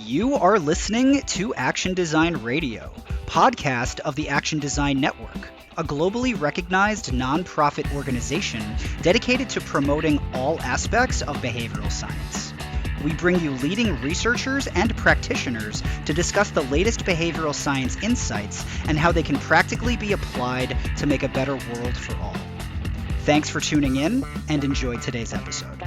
You are listening to Action Design Radio, podcast of the Action Design Network, a globally recognized nonprofit organization dedicated to promoting all aspects of behavioral science. We bring you leading researchers and practitioners to discuss the latest behavioral science insights and how they can practically be applied to make a better world for all. Thanks for tuning in and enjoy today's episode.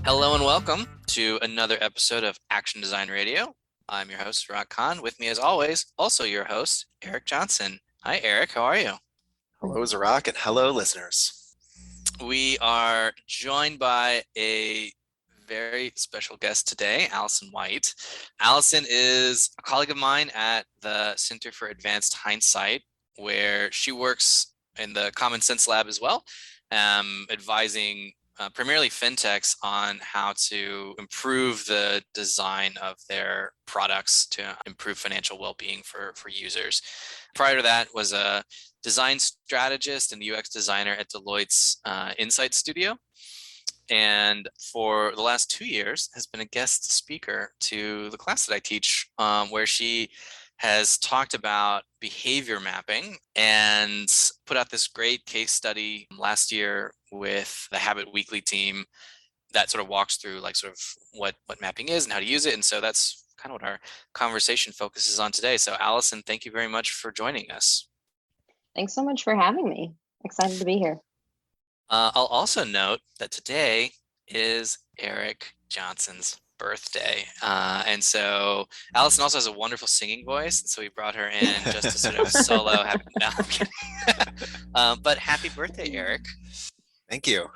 Hello and welcome to another episode of Action Design Radio. I'm your host, Rock Khan. With me as always, also your host, Eric Johnson. Hi, Eric. How are you? Hello, Zarak, and hello, listeners. We are joined by a very special guest today, Allison White. Allison is a colleague of mine at the Center for Advanced Hindsight, where she works in the Common Sense Lab as well, advising primarily fintechs on how to improve the design of their products to improve financial well-being for users. Prior to that was a design strategist and UX designer at Deloitte's Insight Studio. And for the last 2 years has been a guest speaker to the class that I teach, where she has talked about behavior mapping and put out this great case study last year with the Habit Weekly team that sort of walks through like sort of what mapping is and how to use it. And so that's kind of what our conversation focuses on today. So Allison, thank you very much for joining us. Thanks so much for having me. Excited to be here. I'll also note that today is Eric Johnson's birthday. And so Allison also has a wonderful singing voice. And so we brought her in just to sort of solo. But happy birthday, Eric. Thank you.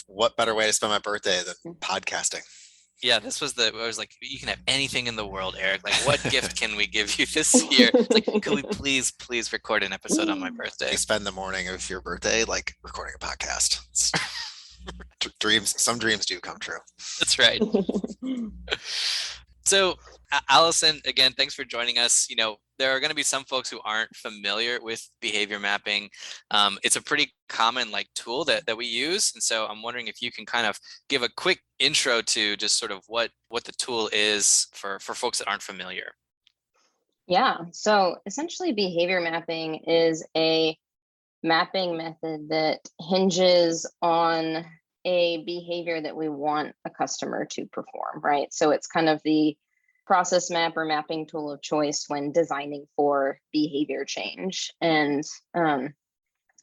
What better way to spend my birthday than podcasting? Yeah, I was like, you can have anything in the world, Eric. Like, what gift can we give you this year? It's like, could we please record an episode on my birthday? You spend the morning of your birthday like recording a podcast. Some dreams do come true. That's right. So, Allison, again, thanks for joining us. You know, there are going to be some folks who aren't familiar with behavior mapping. It's a pretty common tool that we use. And so I'm wondering if you can kind of give a quick intro to just sort of what the tool is for folks that aren't familiar. Yeah, so essentially behavior mapping is a mapping method that hinges on a behavior that we want a customer to perform, right? So it's kind of the process map or mapping tool of choice when designing for behavior change. And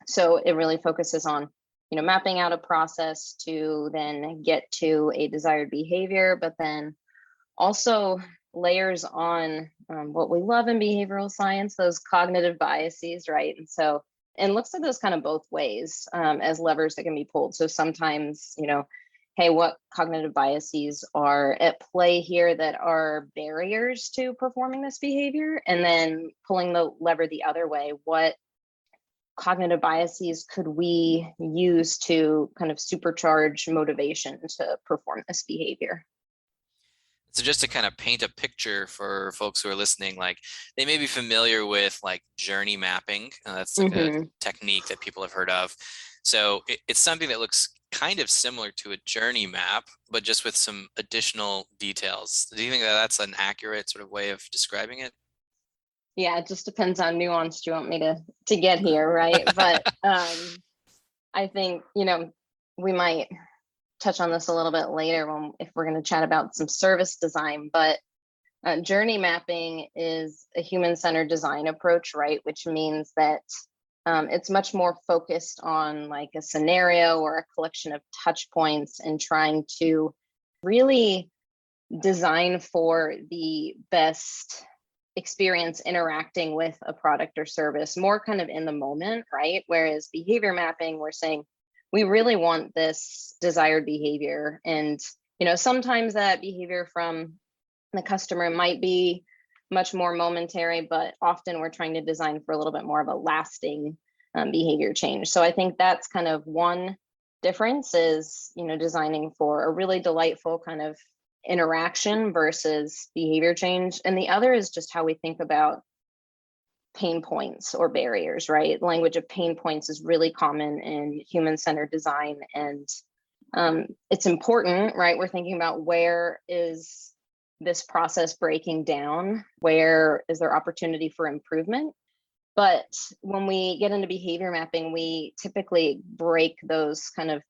so it really focuses on, mapping out a process to then get to a desired behavior, but then also layers on what we love in behavioral science, those cognitive biases, right? And looks at those kind of both ways as levers that can be pulled. So sometimes, hey, what cognitive biases are at play here that are barriers to performing this behavior? And then pulling the lever the other way, what cognitive biases could we use to kind of supercharge motivation to perform this behavior? So just to kind of paint a picture for folks who are listening, they may be familiar with journey mapping. That's a technique that people have heard of. So it's something that looks kind of similar to a journey map, but just with some additional details. Do you think that that's an accurate sort of way of describing it? Yeah, it just depends on nuance you want me to get here, right? But I think, we might touch on this a little bit later if we're going to chat about some service design, but journey mapping is a human-centered design approach, right? Which means that it's much more focused on a scenario or a collection of touch points and trying to really design for the best experience interacting with a product or service, more kind of in the moment, right? Whereas behavior mapping, we're saying, we really want this desired behavior. And, sometimes that behavior from the customer might be much more momentary, but often we're trying to design for a little bit more of a lasting behavior change. So I think that's kind of one difference is, designing for a really delightful kind of interaction versus behavior change. And the other is just how we think about pain points or barriers, right? Language of pain points is really common in human-centered design. And It's important, right? We're thinking about where is this process breaking down? Where is there opportunity for improvement? But when we get into behavior mapping, we typically break those kind of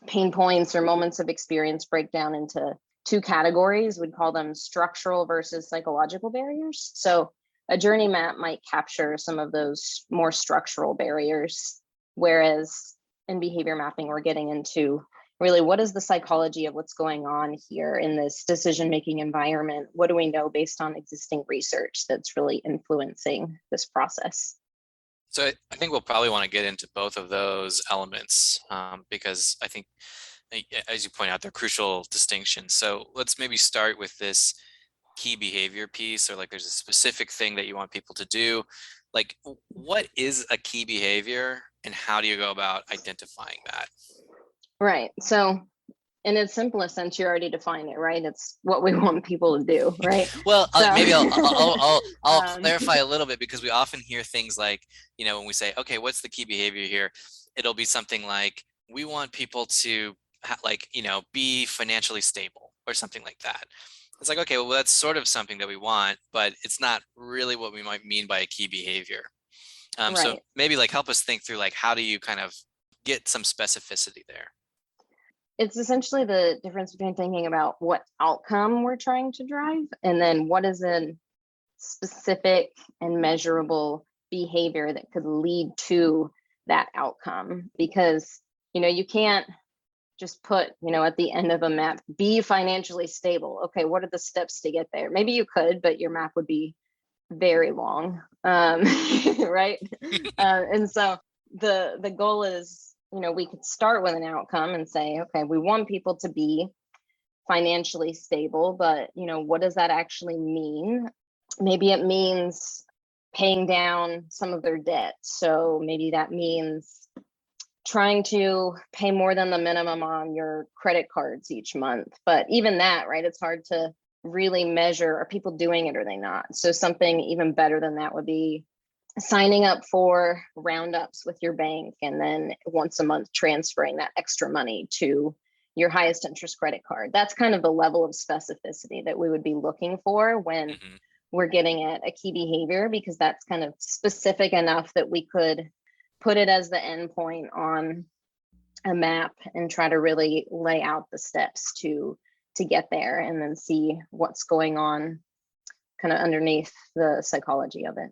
pain points or moments of experience break down into two categories. We'd call them structural versus psychological barriers. So a journey map might capture some of those more structural barriers, whereas in behavior mapping, we're getting into really what is the psychology of what's going on here in this decision-making environment? What do we know based on existing research that's really influencing this process? So I think we'll probably want to get into both of those elements because I think, as you point out, they're crucial distinctions. So let's maybe start with this key behavior piece, or like there's a specific thing that you want people to do. Like, what is a key behavior and how do you go about identifying that? Right. So in its simplest sense, you already define it, right? It's what we want people to do, right? Well, So, maybe I'll um, clarify a little bit, because we often hear things like, when we say, okay, what's the key behavior here? It'll be something like, we want people to be financially stable or something like that. It's like, okay, well, that's sort of something that we want, but it's not really what we might mean by a key behavior. So right. maybe help us think through how do you kind of get some specificity there? It's essentially the difference between thinking about what outcome we're trying to drive and then what is a specific and measurable behavior that could lead to that outcome. Because, you can't just put, at the end of a map, be financially stable. Okay, what are the steps to get there? Maybe you could, but your map would be very long, right? And so the goal is, we could start with an outcome and say, okay, we want people to be financially stable, but what does that actually mean? Maybe it means paying down some of their debt. So maybe that means trying to pay more than the minimum on your credit cards each month. But even that, right, it's hard to really measure, are people doing it or are they not? So something even better than that would be signing up for roundups with your bank and then once a month transferring that extra money to your highest interest credit card. That's kind of the level of specificity that we would be looking for when we're getting at a key behavior, because that's kind of specific enough that we could put it as the endpoint on a map and try to really lay out the steps to get there and then see what's going on kind of underneath the psychology of it.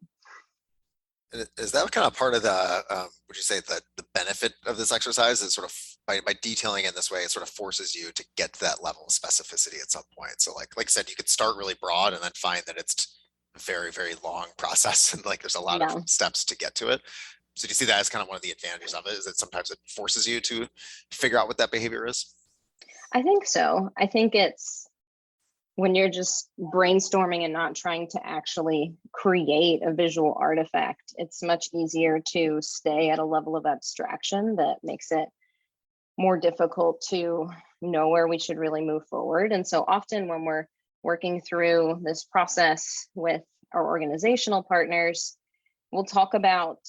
Is that kind of part of the, would you say that the benefit of this exercise is sort of by detailing it in this way, it sort of forces you to get to that level of specificity at some point. So like I said, you could start really broad and then find that it's a very, very long process and there's a lot of steps to get to it. So do you see that as kind of one of the advantages of it, is that sometimes it forces you to figure out what that behavior is? I think so. I think it's when you're just brainstorming and not trying to actually create a visual artifact, it's much easier to stay at a level of abstraction that makes it more difficult to know where we should really move forward. And so often when we're working through this process with our organizational partners, we'll talk about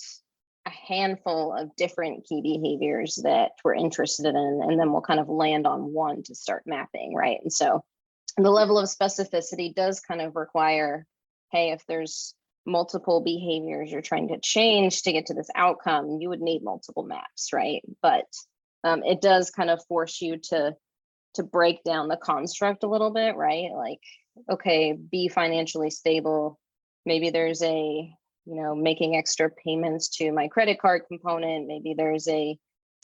a handful of different key behaviors that we're interested in, and then we'll kind of land on one to start mapping, right? And so the level of specificity does kind of require, hey, if there's multiple behaviors you're trying to change to get to this outcome, you would need multiple maps, right? But it does kind of force you to break down the construct a little bit, right? Like, okay, be financially stable. Maybe there's a, making extra payments to my credit card component. Maybe there's a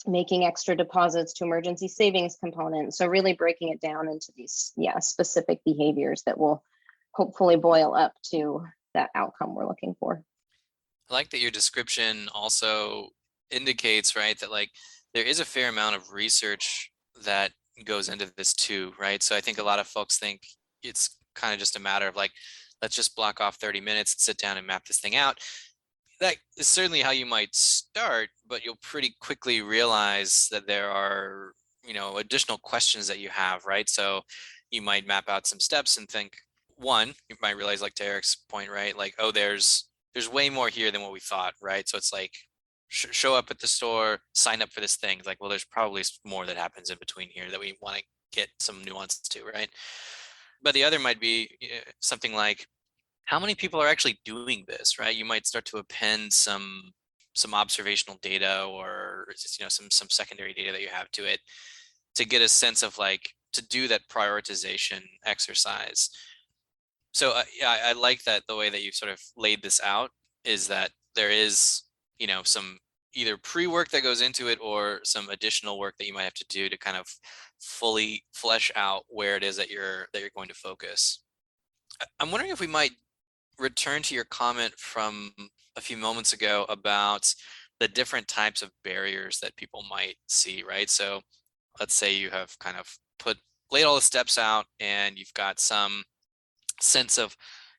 making extra deposits to emergency savings component. So really breaking it down into these, specific behaviors that will hopefully boil up to that outcome we're looking for. I like that your description also indicates, right, that there is a fair amount of research that goes into this too, right? So I think a lot of folks think it's kind of just a matter of let's just block off 30 minutes and sit down and map this thing out. That is certainly how you might start, but you'll pretty quickly realize that there are, additional questions that you have, right? So you might map out some steps and think, one, you might realize, to Eric's point, right? Oh, there's way more here than what we thought, right? So it's show up at the store, sign up for this thing. Like, well, there's probably more that happens in between here that we want to get some nuance to, right? But the other might be something like, how many people are actually doing this, right? You might start to append some observational data, or just, some secondary data that you have to it, to get a sense of like, to do that prioritization exercise. So yeah, I like that the way that you sort of laid this out, is that there is, some either pre-work that goes into it, or some additional work that you might have to do to kind of fully flesh out where it is that you're going to focus. I'm wondering if we might return to your comment from a few moments ago about the different types of barriers that people might see, right? So let's say you have kind of laid all the steps out, and you've got some sense of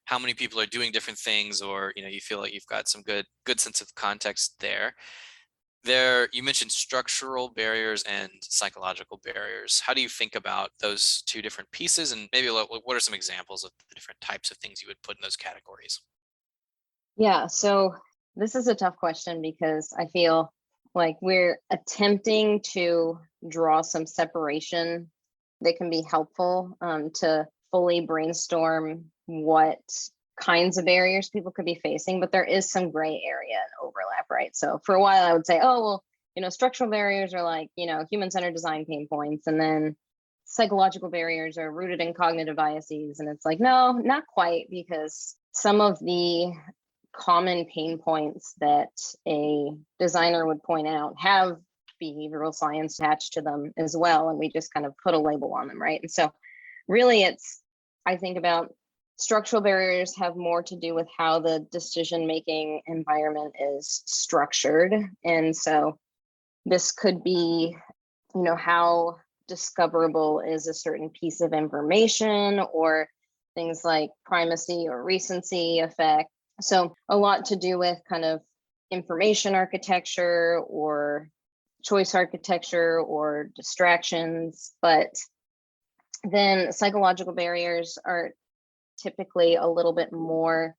how many people are doing different things, or you feel like you've got some good sense of context there. You mentioned structural barriers and psychological barriers. How do you think about those two different pieces, and maybe what are some examples of the different types of things you would put in those categories? Yeah, so this is a tough question because I feel like we're attempting to draw some separation that can be helpful to fully brainstorm what kinds of barriers people could be facing, but there is some gray area and overlap, right? So for a while I would say, oh, well, structural barriers are like, human-centered design pain points, and then psychological barriers are rooted in cognitive biases. And it's like, no, not quite, because some of the common pain points that a designer would point out have behavioral science attached to them as well, and we just kind of put a label on them, right? And so really I think about structural barriers have more to do with how the decision-making environment is structured. And so this could be, how discoverable is a certain piece of information, or things like primacy or recency effect. So a lot to do with kind of information architecture or choice architecture or distractions. But then psychological barriers are typically a little bit more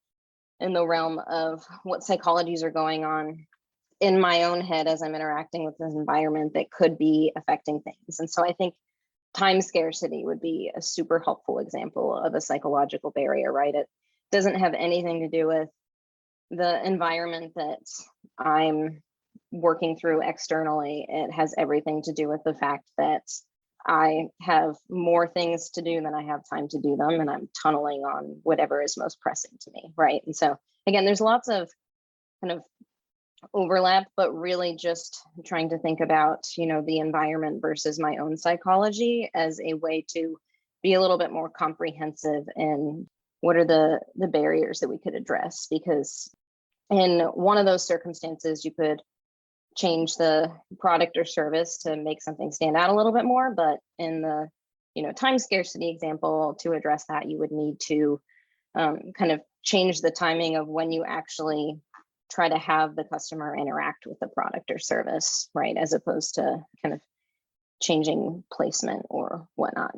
in the realm of what psychologies are going on in my own head as I'm interacting with this environment that could be affecting things. And so I think time scarcity would be a super helpful example of a psychological barrier, right? It doesn't have anything to do with the environment that I'm working through externally. It has everything to do with the fact that I have more things to do than I have time to do them, and I'm tunneling on whatever is most pressing to me, right? And so again, there's lots of kind of overlap, but really just trying to think about, the environment versus my own psychology as a way to be a little bit more comprehensive in what are the barriers that we could address. Because in one of those circumstances, you could change the product or service to make something stand out a little bit more. But in the, time scarcity example, to address that, you would need to kind of change the timing of when you actually try to have the customer interact with the product or service, right? As opposed to kind of changing placement or whatnot.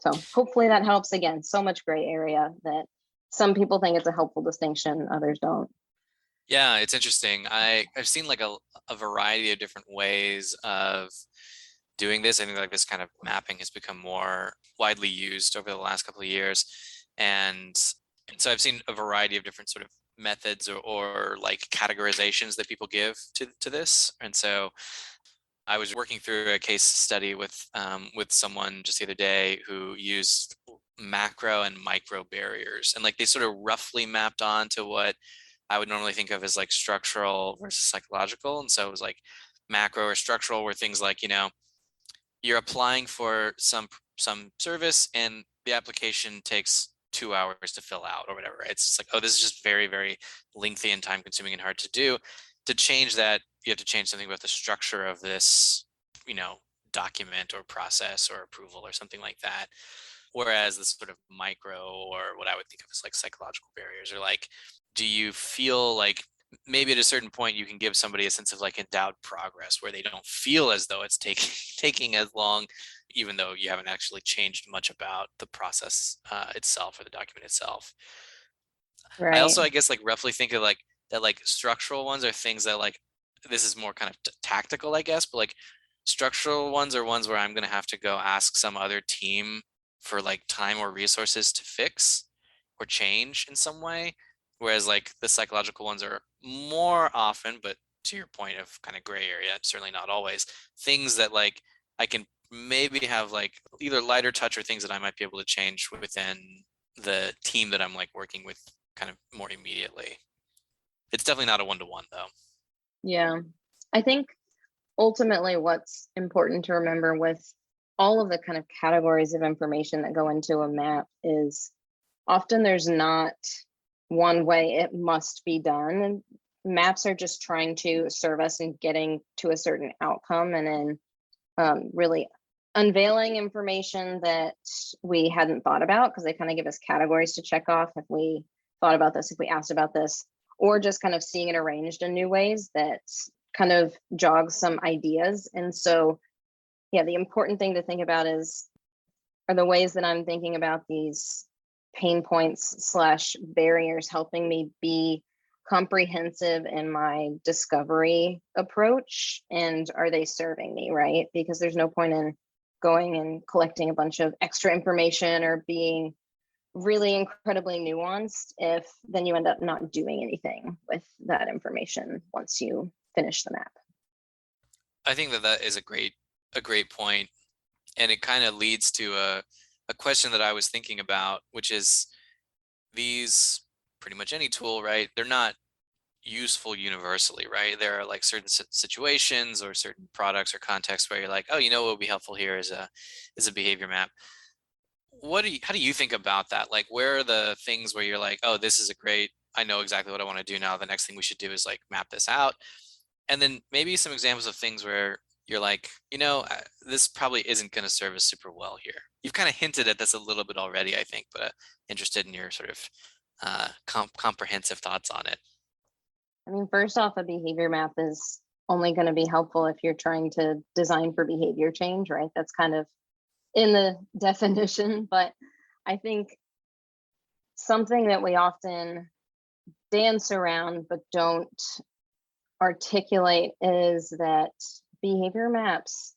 So hopefully that helps. Again, so much gray area that some people think it's a helpful distinction, others don't. Yeah, it's interesting. I've seen like a variety of different ways of doing this. I think like this kind of mapping has become more widely used over the last couple of years. And so I've seen a variety of different sort of methods or like categorizations that people give to this. And so I was working through a case study with someone just the other day who used macro and micro barriers, and like they sort of roughly mapped on to what I would normally think of as like structural versus psychological. And so it was like macro or structural were things like, you're applying for some service and the application takes 2 hours to fill out or whatever. It's just like, oh, this is just very, very lengthy and time consuming and hard to do. To change that, you have to change something about the structure of this, document or process or approval or something like that. Whereas this sort of micro, or what I would think of as like psychological barriers, are like, do you feel like maybe at a certain point you can give somebody a sense of like endowed progress where they don't feel as though it's taking as long, even though you haven't actually changed much about the process itself or the document itself. Right. I also, I guess, like roughly think of like that, like structural ones are things that like this is more kind of tactical, I guess, but like structural ones are ones where I'm going to have to go ask some other team for like time or resources to fix or change in some way. Whereas like the psychological ones are more often, but to your point of kind of gray area, certainly not always, things that like I can maybe have like either lighter touch or things that I might be able to change within the team that I'm like working with kind of more immediately. It's definitely not a one-to-one though. Yeah. I think ultimately what's important to remember with all of the kind of categories of information that go into a map is often there's not one way it must be done. And maps are just trying to serve us in getting to a certain outcome, and then really unveiling information that we hadn't thought about, because they kind of give us categories to check off if we thought about this, if we asked about this, or just kind of seeing it arranged in new ways that kind of jogs some ideas. And so, yeah, the important thing to think about are the ways that I'm thinking about these pain points / barriers helping me be comprehensive in my discovery approach, and are they serving me, right? Because there's no point in going and collecting a bunch of extra information or being really incredibly nuanced if then you end up not doing anything with that information once you finish the map. I think that is a great point, and it kind of leads to a question that I was thinking about, which is these, pretty much any tool, right? They're not useful universally, right? There are like certain situations or certain products or contexts where you're like, oh, you know what would be helpful here is a behavior map. How do you think about that? Like, where are the things where you're like, oh, this is I know exactly what I want to do now. The next thing we should do is like map this out. And then maybe some examples of things where you're like, this probably isn't going to serve us super well here. You've kind of hinted at this a little bit already, I think, but interested in your sort of comprehensive thoughts on it. I mean, first off, a behavior map is only going to be helpful if you're trying to design for behavior change, right? That's kind of in the definition. But I think something that we often dance around but don't articulate is that behavior maps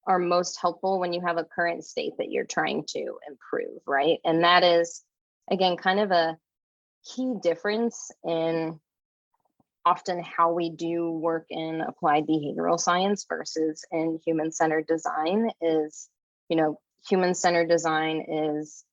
are most helpful when you have a current state that you're trying to improve, right? And that is, again, kind of a key difference in often how we do work in applied behavioral science versus in human-centered design is, human-centered design is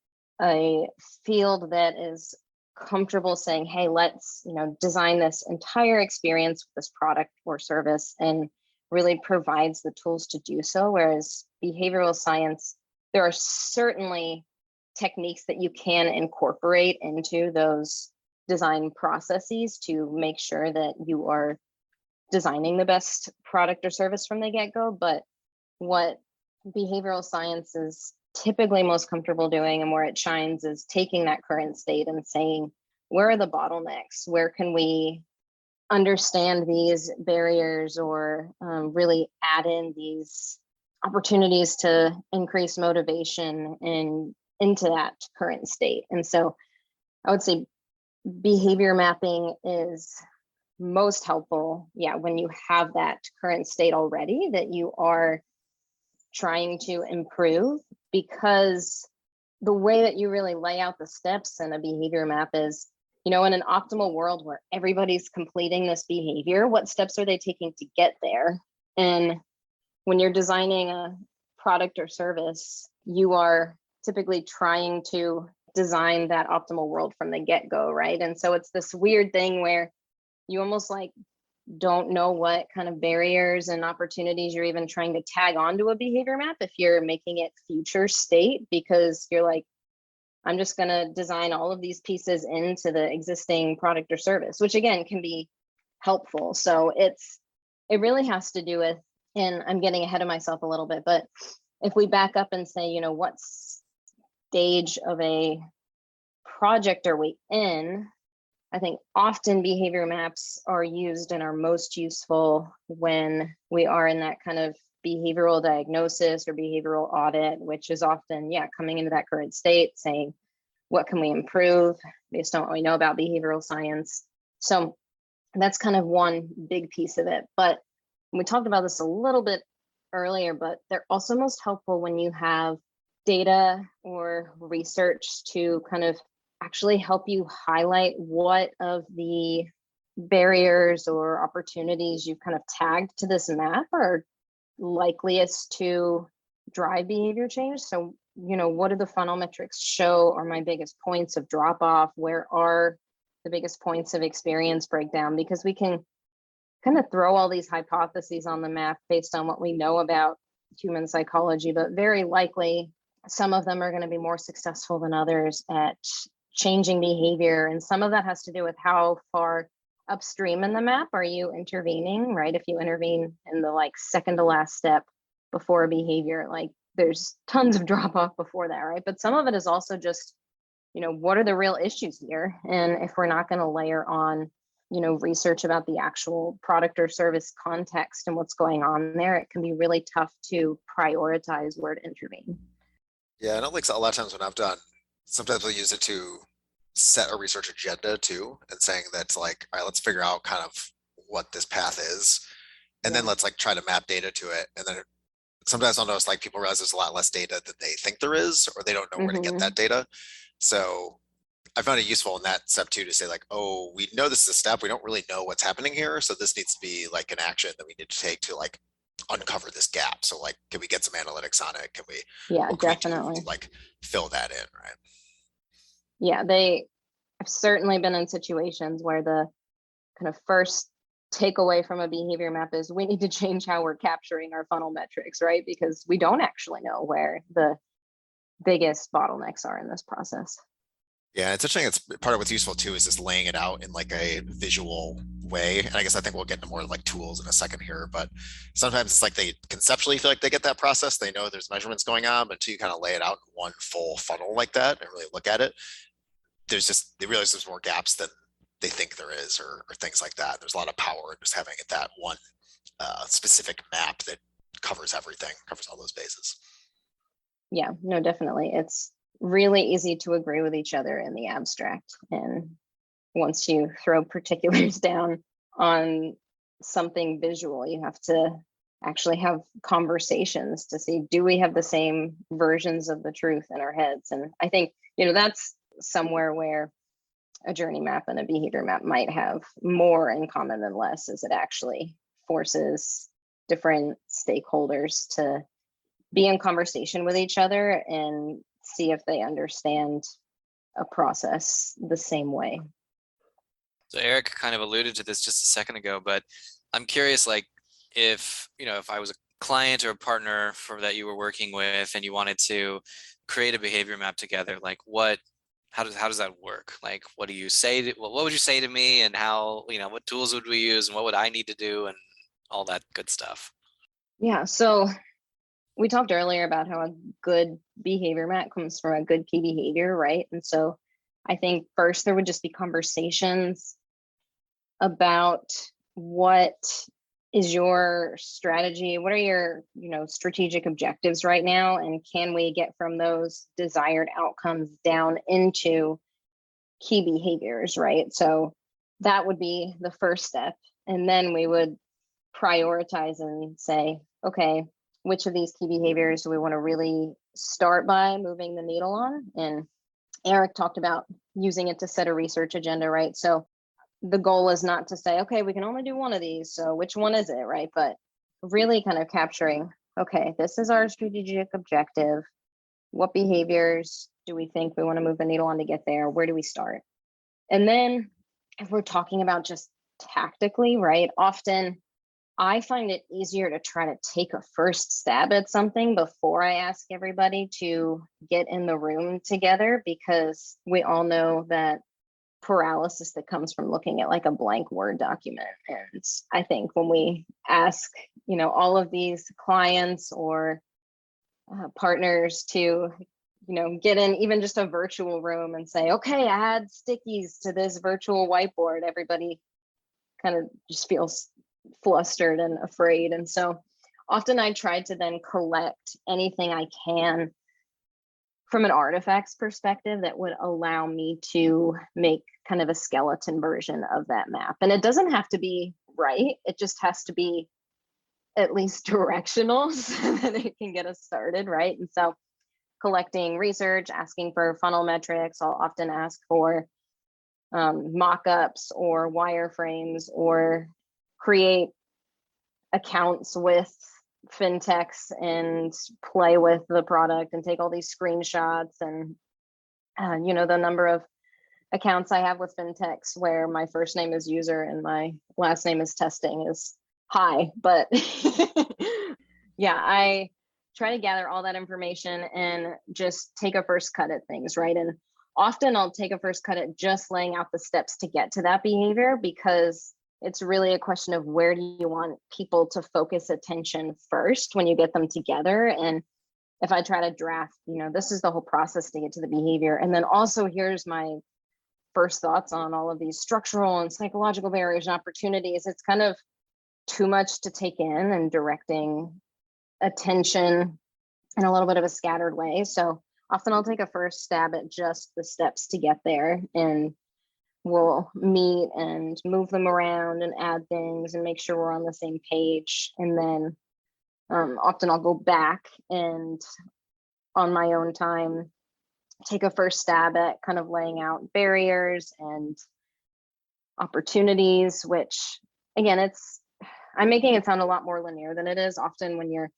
a field that is comfortable saying, hey, let's, design this entire experience with this product or service, and really provides the tools to do so. Whereas behavioral science, there are certainly techniques that you can incorporate into those design processes to make sure that you are designing the best product or service from the get-go. But what behavioral science is typically most comfortable doing, and where it shines, is taking that current state and saying, where are the bottlenecks? Where can we understand these barriers, or really add in these opportunities to increase motivation into that current state? And so I would say behavior mapping is most helpful, when you have that current state already that you are trying to improve, because the way that you really lay out the steps in a behavior map is, in an optimal world where everybody's completing this behavior, what steps are they taking to get there? And when you're designing a product or service, you are typically trying to design that optimal world from the get-go, right? And so it's this weird thing where you almost like don't know what kind of barriers and opportunities you're even trying to tag onto a behavior map if you're making it future state, because you're like, I'm just going to design all of these pieces into the existing product or service, which again can be helpful. So it really has to do with, and I'm getting ahead of myself a little bit, but if we back up and say, what stage of a project are we in? I think often behavior maps are used and are most useful when we are in that kind of behavioral diagnosis or behavioral audit, which is often, coming into that current state, saying, what can we improve based on what we know about behavioral science? So that's kind of one big piece of it. But we talked about this a little bit earlier, but they're also most helpful when you have data or research to kind of actually help you highlight what of the barriers or opportunities you've kind of tagged to this map are likeliest to drive behavior change. So, what do the funnel metrics show are my biggest points of drop off? Where are the biggest points of experience breakdown? Because we can kind of throw all these hypotheses on the map based on what we know about human psychology, but very likely some of them are going to be more successful than others at changing behavior. And some of that has to do with how far upstream in the map are you intervening, right? If you intervene in the second to last step before a behavior, there's tons of drop off before that, right? But some of it is also just, what are the real issues here? And if we're not going to layer on, research about the actual product or service context and what's going on there, it can be really tough to prioritize where to intervene. Yeah, I know a lot of times when I've done, sometimes we'll use it to set a research agenda too, and saying that's all right, let's figure out kind of what this path is. And then let's try to map data to it. And then sometimes I'll notice people realize there's a lot less data than they think there is, or they don't know where to get that data. So I found it useful in that step too, to say oh, we know this is a step, we don't really know what's happening here. So this needs to be an action that we need to take to uncover this gap. So can we get some analytics on it? Can we, definitely to, fill that in, right? Yeah, they have certainly been in situations where the kind of first takeaway from a behavior map is we need to change how we're capturing our funnel metrics, right? Because we don't actually know where the biggest bottlenecks are in this process. Yeah, it's interesting. It's part of what's useful too is just laying it out in a visual way. And I guess I think we'll get into more tools in a second here, but sometimes it's they conceptually feel like they get that process. They know there's measurements going on, but until you kind of lay it out in one full funnel like that and really look at it, they realize there's more gaps than they think there is, or things like that. There's a lot of power in just having it that one specific map that covers everything, covers all those bases. Yeah, no, definitely. It's really easy to agree with each other in the abstract. And once you throw particulars down on something visual, you have to actually have conversations to see, do we have the same versions of the truth in our heads? And I think, that's somewhere where a journey map and a behavior map might have more in common than less, as it actually forces different stakeholders to be in conversation with each other and see if they understand a process the same way. So Eric kind of alluded to this just a second ago, but I'm curious, if I was a client or a partner that you were working with and you wanted to create a behavior map together, how does that work? What do you say what would you say to me, and how, what tools would we use, and what would I need to do, and all that good stuff? Yeah, so we talked earlier about how a good behavior map comes from a good key behavior, right? And so I think first there would just be conversations about what is your strategy, what are your strategic objectives right now, and can we get from those desired outcomes down into key behaviors, right? So that would be the first step. And then we would prioritize and say, okay, which of these key behaviors do we want to really start by moving the needle on? And Eric talked about using it to set a research agenda, right? So the goal is not to say, okay, we can only do one of these, so which one is it, right? But really kind of capturing, okay, this is our strategic objective. What behaviors do we think we want to move the needle on to get there? Where do we start? And then if we're talking about just tactically, right? Often I find it easier to try to take a first stab at something before I ask everybody to get in the room together, because we all know that paralysis that comes from looking at a blank Word document. And I think when we ask, all of these clients or partners to, get in even just a virtual room and say, okay, add stickies to this virtual whiteboard, everybody kind of just feels flustered and afraid. And so often I try to then collect anything I can from an artifacts perspective that would allow me to make kind of a skeleton version of that map. And it doesn't have to be right. It just has to be at least directional so that it can get us started, right? And so collecting research, asking for funnel metrics. I'll often ask for mock-ups or wireframes, or create accounts with fintechs and play with the product and take all these screenshots. And the number of accounts I have with fintechs where my first name is user and my last name is testing is high. But yeah, I try to gather all that information and just take a first cut at things, right? And often I'll take a first cut at just laying out the steps to get to that behavior, because it's really a question of where do you want people to focus attention first when you get them together. And if I try to draft, this is the whole process to get to the behavior. And then also here's my first thoughts on all of these structural and psychological barriers and opportunities. It's kind of too much to take in and directing attention in a little bit of a scattered way. So often I'll take a first stab at just the steps to get there, and we'll meet and move them around and add things and make sure we're on the same page. And then often I'll go back and on my own time, take a first stab at kind of laying out barriers and opportunities, which again, I'm making it sound a lot more linear than it is. Often when you're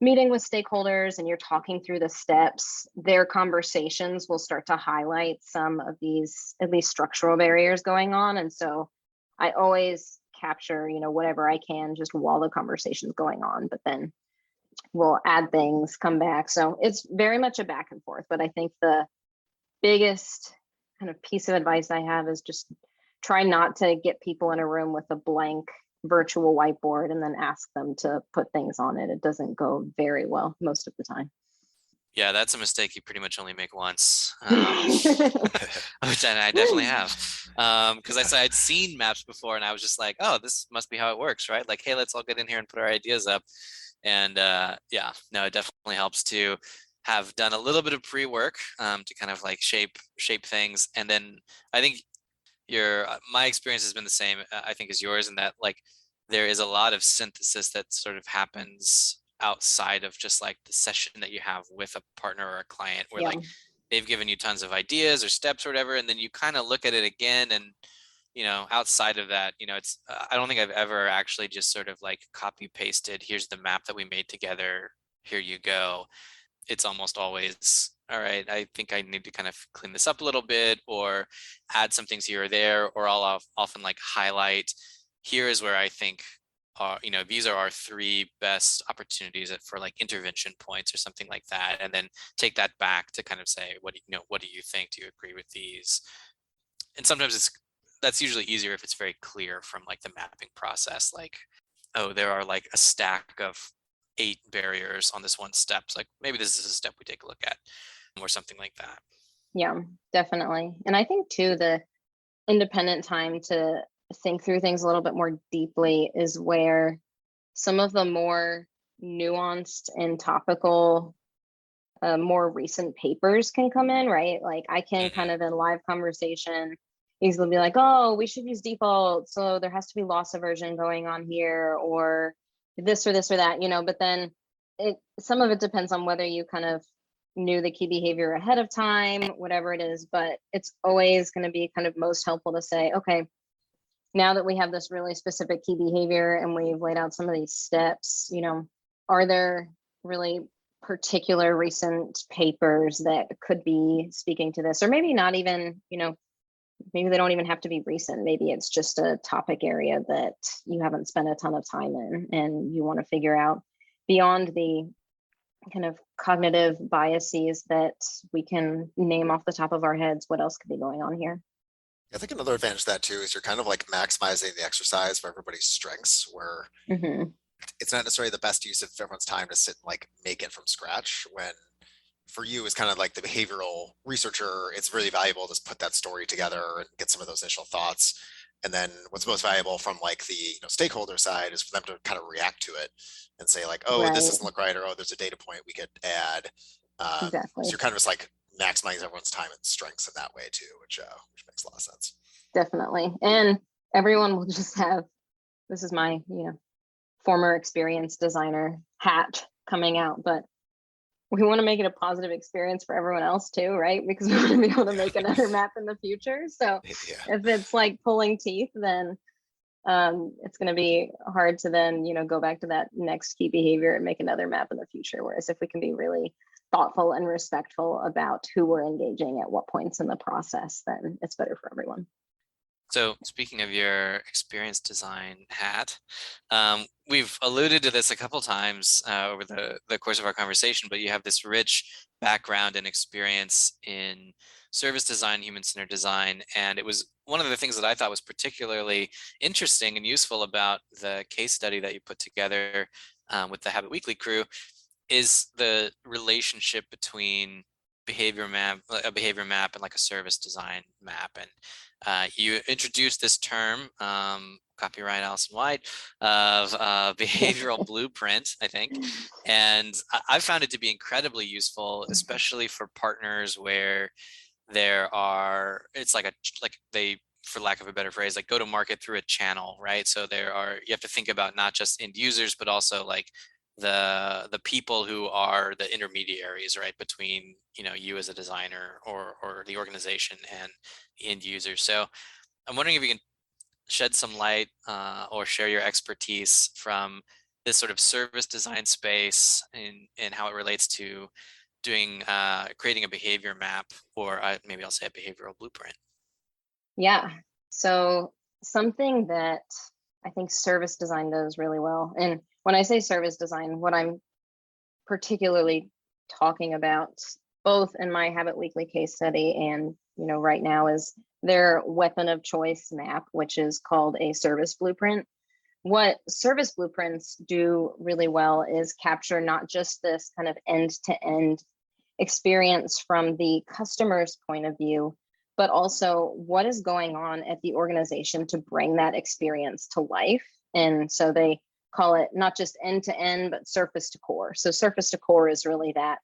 meeting with stakeholders and you're talking through the steps, their conversations will start to highlight some of these at least structural barriers going on. And so I always capture, whatever I can just while the conversation's going on, but then we'll add things, come back. So it's very much a back and forth. But I think the biggest kind of piece of advice I have is just try not to get people in a room with a blank virtual whiteboard and then ask them to put things on it. It doesn't go very well most of the time. Yeah, that's a mistake you pretty much only make once, which I definitely have. Because I'd seen maps before and I was just like, oh, this must be how it works, right? Like, hey, let's all get in here and put our ideas up. And yeah, no, it definitely helps to have done a little bit of pre-work to kind of like shape things. And then I think my experience has been the same, I think, as yours, in that like there is a lot of synthesis that sort of happens outside of just like the session that you have with a partner or a client, where like they've given you tons of ideas or steps or whatever, and then you kind of look at it again, and outside of that, it's I don't think I've ever actually just sort of like copy pasted, here's the map that we made together, here you go. It's almost always, all right, I think I need to kind of clean this up a little bit or add some things here or there, or I'll often like highlight, here is where I think these are our 3 best opportunities for like intervention points or something like that, and then take that back to kind of say, what do you think? Do you agree with these? And sometimes that's usually easier if it's very clear from like the mapping process, like, oh, there are like a stack of 8 barriers on this one step. So like maybe this is a step we take a look at, or something like that. Yeah, definitely. And I think too, the independent time to think through things a little bit more deeply is where some of the more nuanced and topical, more recent papers can come in, right? Like I can kind of in live conversation easily be like, oh, we should use default. So there has to be loss aversion going on here, or this or this or that, but then some of it depends on whether you kind of knew the key behavior ahead of time, whatever it is, but it's always going to be kind of most helpful to say, okay, now that we have this really specific key behavior and we've laid out some of these steps, are there really particular recent papers that could be speaking to this? Or maybe not even, maybe they don't even have to be recent. Maybe it's just a topic area that you haven't spent a ton of time in and you want to figure out beyond the kind of cognitive biases that we can name off the top of our heads. What else could be going on here? I think another advantage of that too is you're kind of like maximizing the exercise for everybody's strengths, where it's not necessarily the best use of everyone's time to sit and like make it from scratch, when for you as kind of like the behavioral researcher, it's really valuable to just put that story together and get some of those initial thoughts. And then what's most valuable from like the stakeholder side is for them to kind of react to it and say like, oh, this doesn't look right, or oh, there's a data point we could add. Exactly. So you're kind of just like maximizing everyone's time and strengths in that way too, which makes a lot of sense. Definitely. And everyone will just have, this is my, former experienced designer hat coming out, but we want to make it a positive experience for everyone else too, right? Because we want to be able to make another map in the future. So Yeah. if it's like pulling teeth, then it's going to be hard to then, go back to that next key behavior and make another map in the future. Whereas if we can be really thoughtful and respectful about who we're engaging at what points in the process, then it's better for everyone. So speaking of your experience design hat, we've alluded to this a couple times over the course of our conversation, but you have this rich background and experience in service design, human-centered design, and it was one of the things that I thought was particularly interesting and useful about the case study that you put together with the Habit Weekly crew is the relationship between a behavior map and like a service design map. And you introduced this term, copyright Allison White, of behavioral blueprint, I think. And I found it to be incredibly useful, especially for partners where it's like they, for lack of a better phrase, like go to market through a channel, right? So you have to think about not just end users, but also like the people who are the intermediaries, right, between you as a designer or the organization and the end user. So I'm wondering if you can shed some light or share your expertise from this sort of service design space and how it relates to creating a behavior map, or maybe I'll say a behavioral blueprint. Yeah. So something that I think service design does really well, and when I say service design, what I'm particularly talking about, both in my Habit Weekly case study and right now, is their weapon of choice map, which is called a service blueprint. What service blueprints do really well is capture not just this kind of end-to-end experience from the customer's point of view, but also what is going on at the organization to bring that experience to life. And so they call it not just end to end, but surface to core. So surface to core is really that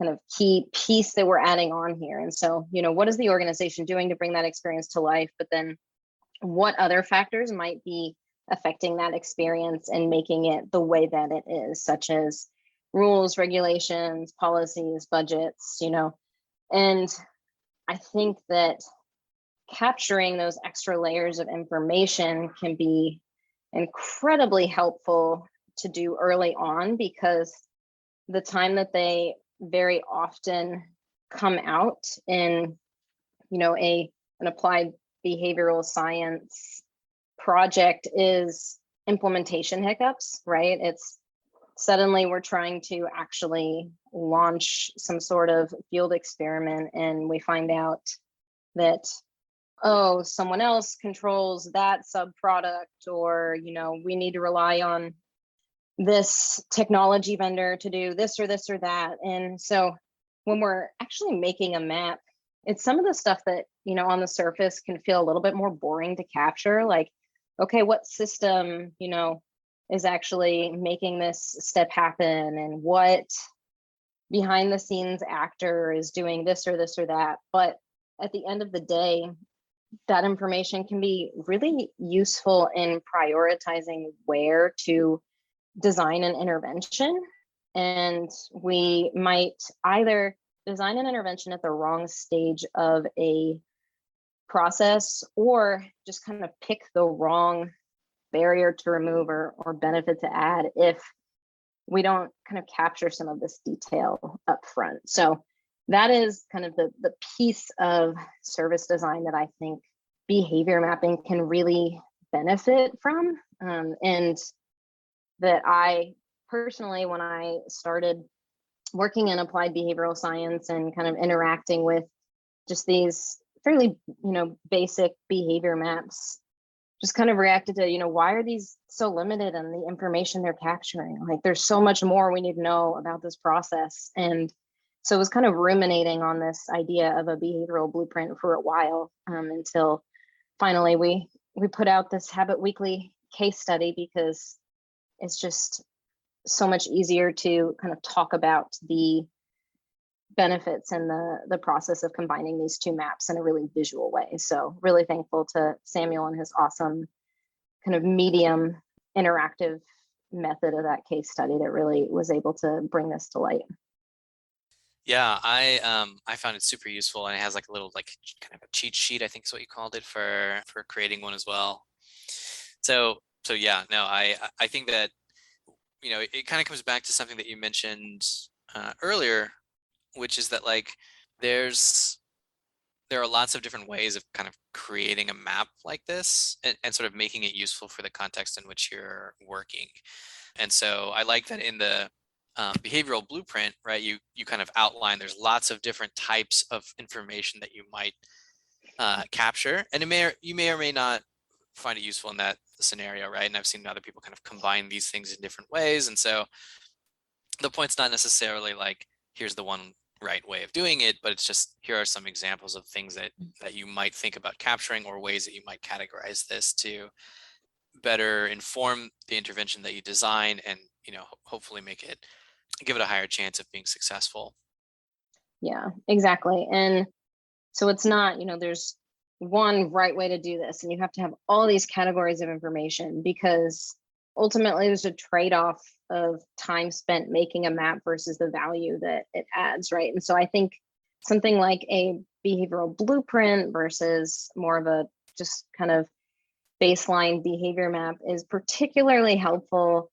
kind of key piece that we're adding on here. And so, what is the organization doing to bring that experience to life? But then what other factors might be affecting that experience and making it the way that it is, such as rules, regulations, policies, budgets, and I think that capturing those extra layers of information can be incredibly helpful to do early on, because the time that they very often come out in an applied behavioral science project is implementation hiccups, right? It's suddenly we're trying to actually launch some sort of field experiment and we find out that someone else controls that sub product, or we need to rely on this technology vendor to do this or this or that. And so when we're actually making a map, it's some of the stuff that on the surface can feel a little bit more boring to capture, like, okay, what system is actually making this step happen, and what behind the scenes actor is doing this or this or that. But at the end of the day, that information can be really useful in prioritizing where to design an intervention. And we might either design an intervention at the wrong stage of a process, or just kind of pick the wrong barrier to remove or benefit to add if we don't kind of capture some of this detail up front. So that is kind of the piece of service design that I think behavior mapping can really benefit from. And that I personally, when I started working in applied behavioral science and kind of interacting with just these fairly, basic behavior maps, just kind of reacted to, why are these so limited in the information they're capturing? Like, there's so much more we need to know about this process. And so I was kind of ruminating on this idea of a behavioral blueprint for a while, until finally we put out this Habit Weekly case study, because it's just so much easier to kind of talk about the benefits and the process of combining these two maps in a really visual way. So really thankful to Samuel and his awesome kind of medium interactive method of that case study that really was able to bring this to light. Yeah, I found it super useful, and it has like a little like kind of a cheat sheet, I think is what you called it, for creating one as well. So yeah, no, I think that, you know, it kind of comes back to something that you mentioned earlier, which is that like there are lots of different ways of kind of creating a map like this, and sort of making it useful for the context in which you're working. And so I like that in the behavioral blueprint, right, you kind of outline there's lots of different types of information that you might capture, and you may or may not find it useful in that scenario, right? And I've seen other people kind of combine these things in different ways. And so the point's not necessarily like, here's the one right way of doing it, but it's just, here are some examples of things that you might think about capturing, or ways that you might categorize this to better inform the intervention that you design, and, you know, hopefully give it a higher chance of being successful. Yeah, exactly. And so it's not, you know, there's one right way to do this, and you have to have all these categories of information, because ultimately there's a trade-off of time spent making a map versus the value that it adds, right? And so I think something like a behavioral blueprint versus more of a just kind of baseline behavior map is particularly helpful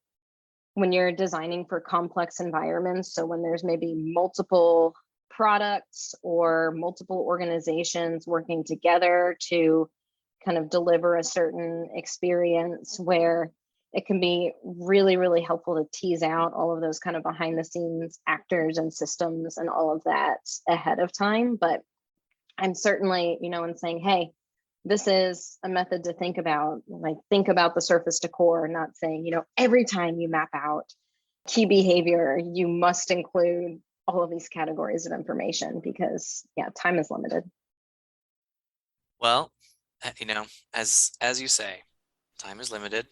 when you're designing for complex environments. So when there's maybe multiple products or multiple organizations working together to kind of deliver a certain experience, where it can be really, really helpful to tease out all of those kind of behind the scenes actors and systems and all of that ahead of time. But I'm certainly, you know, in saying, hey, this is a method to think about, like think about the surface to core, not saying, you know, every time you map out key behavior, you must include all of these categories of information, because yeah, time is limited. Well, you know, as you say, time is limited,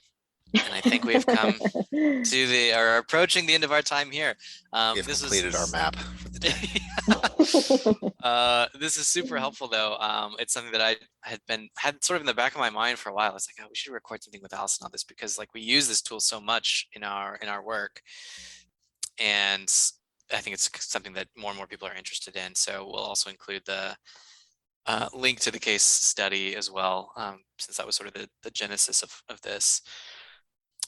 and I think we've come to are approaching the end of our time here. We've completed our map for the day. This is super helpful, though. It's something that I had sort of in the back of my mind for a while. It's like, oh, we should record something with Allison on this, because like we use this tool so much in our work, and I think it's something that more and more people are interested in. So we'll also include the link to the case study as well, since that was sort of the genesis of this.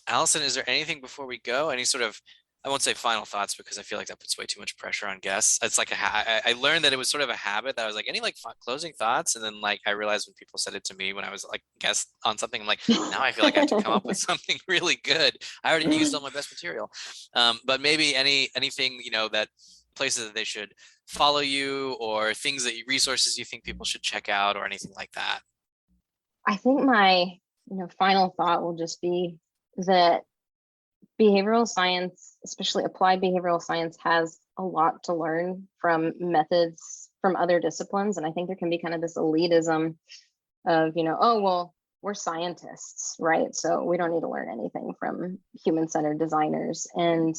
Allison, is there anything before we go? Any sort of, I won't say final thoughts, because I feel like that puts way too much pressure on guests. It's like I learned that it was sort of a habit that I was like, any like closing thoughts? And then like I realized when people said it to me when I was like guest on something, I'm like, now I feel like I have to come up with something really good. I already used all my best material. But maybe anything, you know, that places that they should follow you, or things that resources you think people should check out, or anything like that. I think my, you know, final thought will just be that behavioral science, especially applied behavioral science, has a lot to learn from methods from other disciplines. And I think there can be kind of this elitism of, you know, oh, well, we're scientists, right? So we don't need to learn anything from human-centered designers. And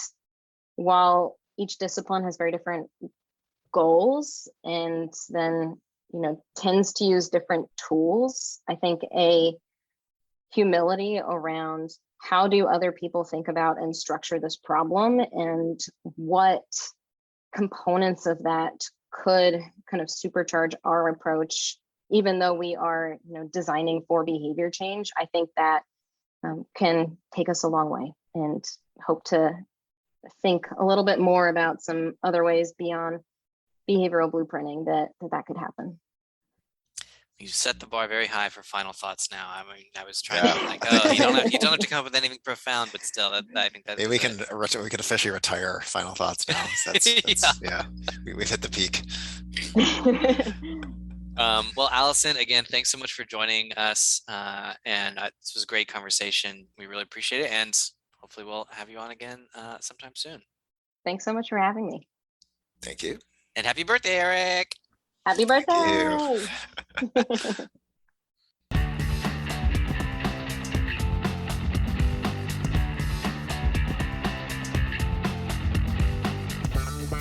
while each discipline has very different goals, and then, you know, tends to use different tools, I think a humility around how do other people think about and structure this problem, and what components of that could kind of supercharge our approach, even though we are, you know, designing for behavior change. I think that can take us a long way, and hope to think a little bit more about some other ways beyond behavioral blueprinting that could happen. You set the bar very high for final thoughts now. I mean, I was trying to like, oh, you don't have to come up with anything profound, but still, I think that maybe we can officially retire final thoughts now. That's yeah, we've hit the peak. Well, Allison, again, thanks so much for joining us, and this was a great conversation. We really appreciate it, and hopefully we'll have you on again sometime soon. Thanks so much for having me. Thank you. And happy birthday, Eric. Happy birthday.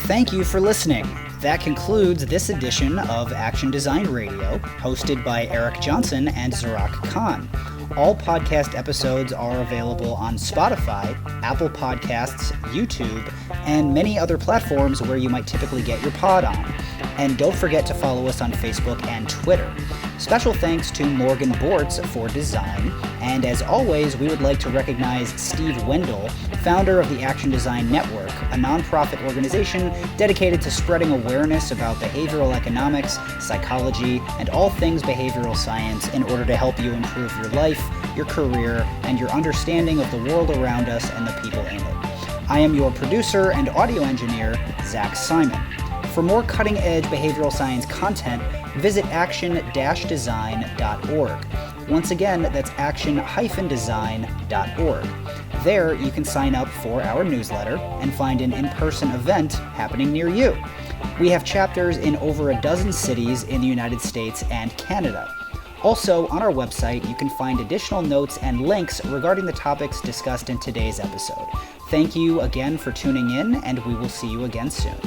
Thank you for listening. That concludes this edition of Action Design Radio, hosted by Eric Johnson and Zorak Khan. All podcast episodes are available on Spotify, Apple Podcasts, YouTube, and many other platforms where you might typically get your pod on. And don't forget to follow us on Facebook and Twitter. Special thanks to Morgan Bortz for design, and as always, we would like to recognize Steve Wendell, founder of the Action Design Network, a nonprofit organization dedicated to spreading awareness about behavioral economics, psychology, and all things behavioral science in order to help you improve your life, your career, and your understanding of the world around us and the people in it. I am your producer and audio engineer, Zach Simon. For more cutting-edge behavioral science content, visit action-design.org. Once again, that's action-design.org. There, you can sign up for our newsletter and find an in-person event happening near you. We have chapters in over a dozen cities in the United States and Canada. Also, on our website, you can find additional notes and links regarding the topics discussed in today's episode. Thank you again for tuning in, and we will see you again soon.